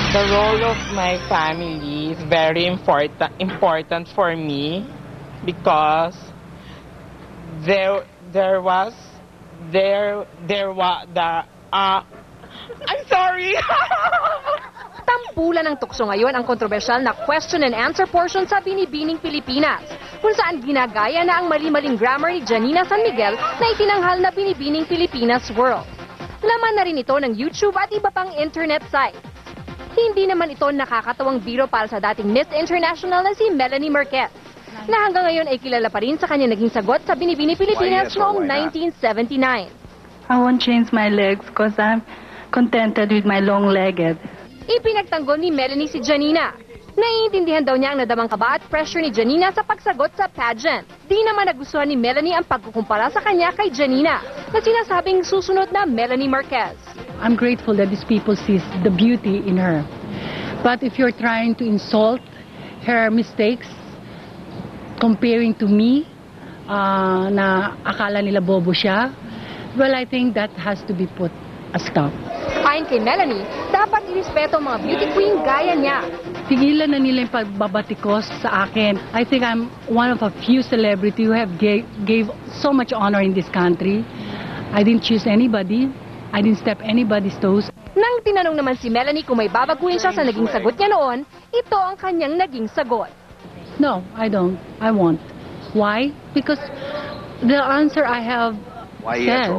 The role of my family is very important for me because there was I'm sorry. Tampulan ng tukso ngayon ang kontrobersyal na question and answer portion sa Binibining Pilipinas, kung saan ginagaya na ang mali-maling grammar ni Janina San Miguel na itinanghal na Binibining Pilipinas World. Laman na rin ito ng YouTube at iba pang internet sites. Hindi naman ito nakakatawang biro para sa dating Miss International na si Melanie Marquez, na hanggang ngayon ay kilala pa rin sa kanya naging sagot sa Binibining Pilipinas noong 1979. I won't change my legs because I'm contented with my long-legged. Ipinagtanggol ni Melanie si Janina. Naiintindihan daw niya ang nadamang kaba at pressure ni Janina sa pagsagot sa pageant. Di naman nagustuhan ni Melanie ang pagkukumpara sa kanya kay Janina, na sinasabing susunod na Melanie Marquez. I'm grateful that these people see the beauty in her. But if you're trying to insult her mistakes, comparing to me, na akala nila bobo siya, well, I think that has to be put a stop. Ayon kay Melanie, dapat irespeto ang mga beauty queen gaya niya. Tigilan na nila yung pagbabatikos sa akin. I think I'm one of a few celebrity who have gave so much honor in this country. I didn't choose anybody. I didn't step anybody's toes. Nang tinanong naman si Melanie kung may babaguhin siya sa naging sagot niya noon, ito ang kanyang naging sagot. No, I don't. I won't. Why? Because the answer I have said